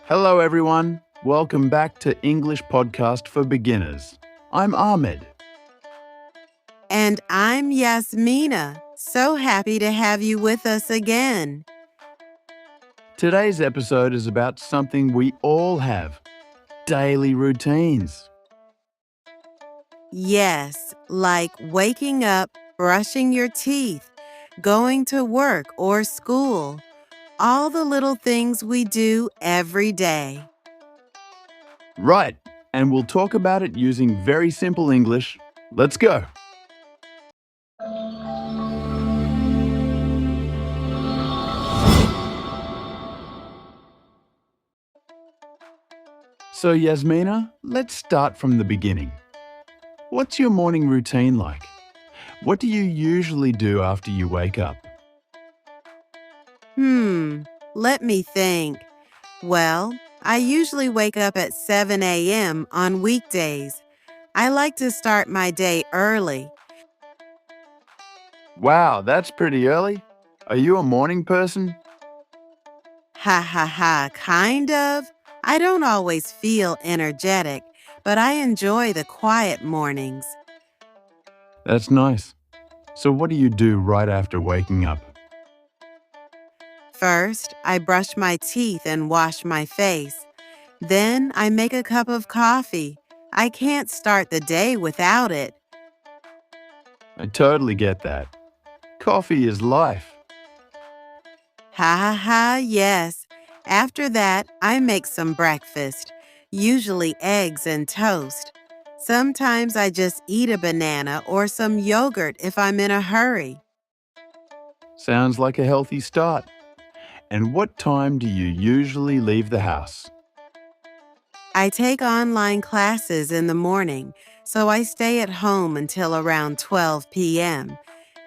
Hello everyone, welcome back to English Podcast for Beginners. I'm Ahmed. And I'm Yasmina. So happy to have you with us again. Today's episode is about something we all have, daily routines. Yes, like waking up, brushing your teeth, going to work or school. All the little things we do every day. Right, and we'll talk about it using very simple English. Let's go. So Yasmina, let's start from the beginning. What's your morning routine like? What do you usually do after you wake up? Let me think. Well, I usually wake up at 7 a.m. on weekdays. I like to start my day early. Wow, that's pretty early. Are you a morning person? Kind of. I don't always feel energetic, but I enjoy the quiet mornings. That's nice. So what do you do right after waking up? First, I brush my teeth and wash my face. Then I make a cup of coffee. I can't start the day without it. I totally get that. Coffee is life. Yes. After that, I make some breakfast, usually eggs and toast. Sometimes I just eat a banana or some yogurt if I'm in a hurry. Sounds like a healthy start. And what time do you usually leave the house? I take online classes in the morning, so I stay at home until around 12 p.m.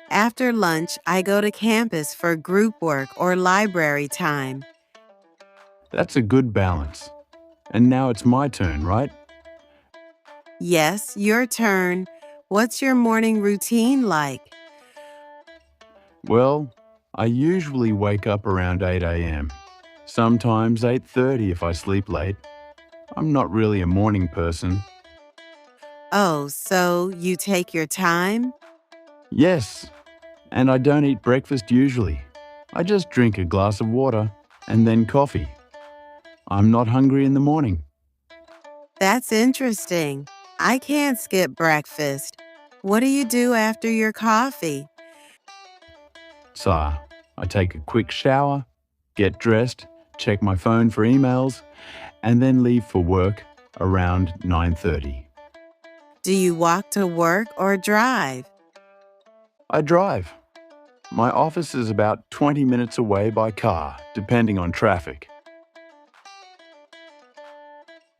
After lunch, I go to campus for group work or library time. That's a good balance. And now it's my turn, right? Yes, your turn. What's your morning routine like? Well, I usually wake up around 8 a.m. Sometimes 8:30 if I sleep late. I'm not really a morning person. Oh, so you take your time? Yes, and I don't eat breakfast usually. I just drink a glass of water and then coffee. I'm not hungry in the morning. That's interesting. I can't skip breakfast. What do you do after your coffee? So, I take a quick shower, get dressed, check my phone for emails, and then leave for work around 9:30. Do you walk to work or drive? I drive. My office is about 20 minutes away by car, depending on traffic.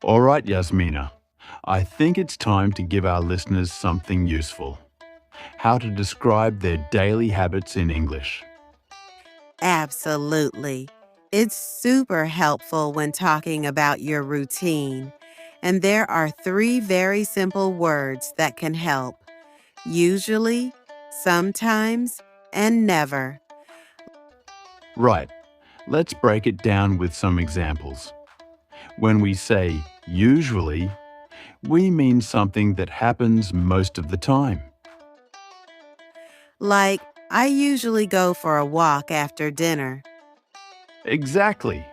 All right, Yasmina. I think it's time to give our listeners something useful. How to describe their daily habits in English. Absolutely. It's super helpful when talking about your routine. And there are 3 very simple words that can help. Usually, sometimes, and never. Right, let's break it down with some examples. When we say usually, we mean something that happens most of the time. Like, I usually go for a walk after dinner. Exactly.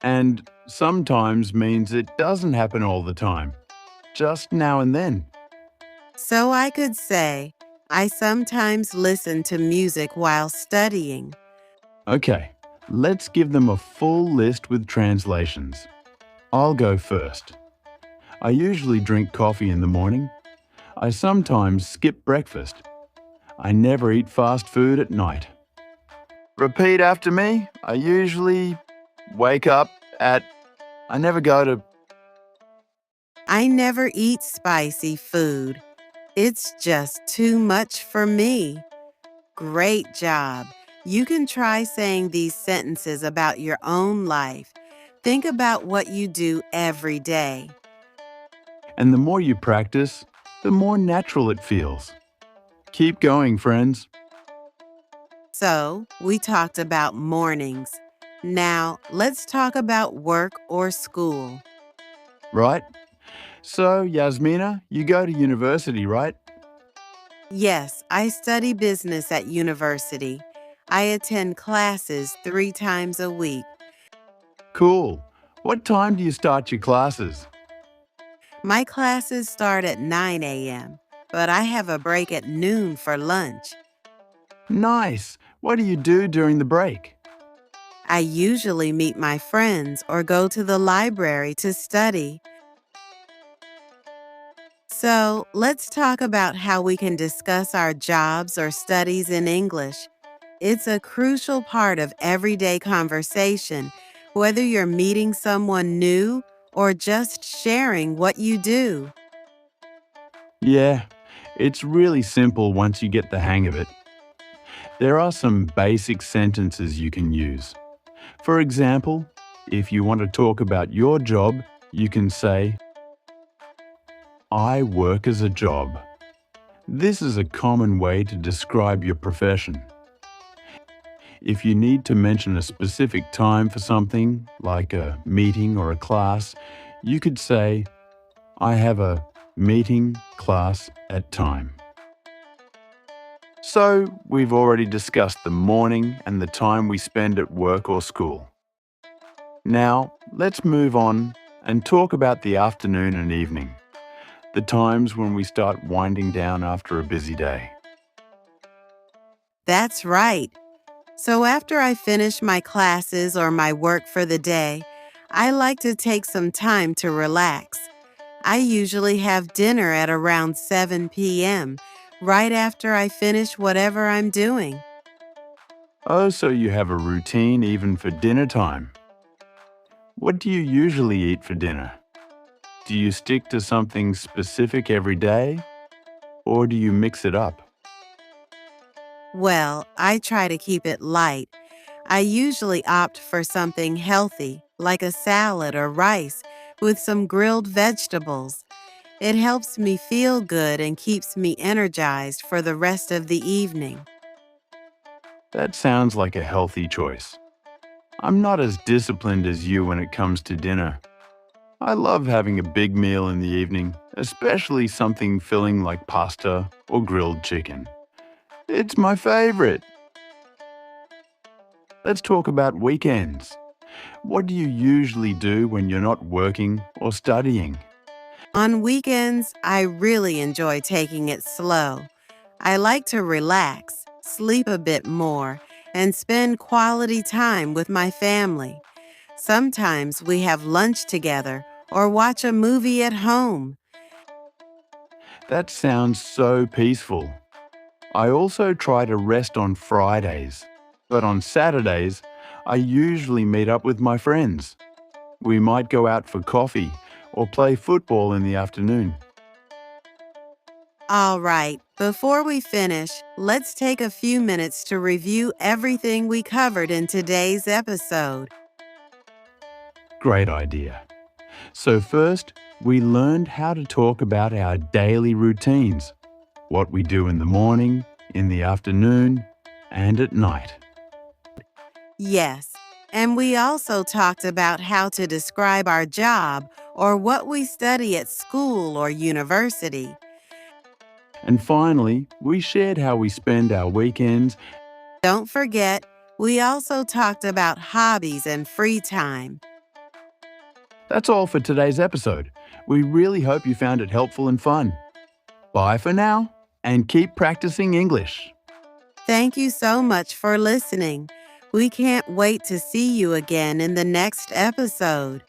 And sometimes means it doesn't happen all the time, just now and then. So I could say, I sometimes listen to music while studying. Okay, let's give them a full list with translations. I'll go first. I usually drink coffee in the morning. I sometimes skip breakfast. I never eat fast food at night. Repeat after me. I usually wake up at... I never go to... I never eat spicy food. It's just too much for me. Great job. You can try saying these sentences about your own life. Think about what you do every day. And the more you practice, the more natural it feels. Keep going, friends. So, we talked about mornings. Now, let's talk about work or school. Right? So, Yasmina, you go to university, right? Yes, I study business at university. I attend classes 3 times a week. Cool. What time do you start your classes? My classes start at 9 a.m., but I have a break at noon for lunch. Nice. What do you do during the break? I usually meet my friends or go to the library to study. So, let's talk about how we can discuss our jobs or studies in English. It's a crucial part of everyday conversation, whether you're meeting someone new or just sharing what you do. Yeah, it's really simple once you get the hang of it. There are some basic sentences you can use. For example, if you want to talk about your job, you can say, I work as a job. This is a common way to describe your profession. If you need to mention a specific time for something, like a meeting or a class, you could say, I have a meeting class at time. So, we've already discussed the morning and the time we spend at work or school. Now, let's move on and talk about the afternoon and evening, the times when we start winding down after a busy day. That's right. So after I finish my classes or my work for the day, I like to take some time to relax. I usually have dinner at around 7 p.m., right after I finish whatever I'm doing. Oh, so you have a routine even for dinner time. What do you usually eat for dinner? Do you stick to something specific every day, or do you mix it up? Well, I try to keep it light. I usually opt for something healthy, like a salad or rice with some grilled vegetables. It helps me feel good and keeps me energized for the rest of the evening. That sounds like a healthy choice. I'm not as disciplined as you when it comes to dinner. I love having a big meal in the evening, especially something filling like pasta or grilled chicken. It's my favorite. Let's talk about weekends. What do you usually do when you're not working or studying? On weekends, I really enjoy taking it slow. I like to relax, sleep a bit more, and spend quality time with my family. Sometimes we have lunch together or watch a movie at home. That sounds so peaceful. I also try to rest on Fridays, but on Saturdays, I usually meet up with my friends. We might go out for coffee or play football in the afternoon. All right, before we finish, let's take a few minutes to review everything we covered in today's episode. Great idea. So first, we learned how to talk about our daily routines, what we do in the morning, in the afternoon, and at night. Yes, and we also talked about how to describe our job or what we study at school or university. And finally, we shared how we spend our weekends. Don't forget, we also talked about hobbies and free time. That's all for today's episode. We really hope you found it helpful and fun. Bye for now, and keep practicing English. Thank you so much for listening. We can't wait to see you again in the next episode.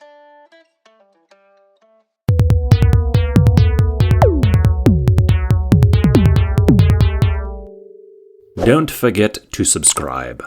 Don't forget to subscribe.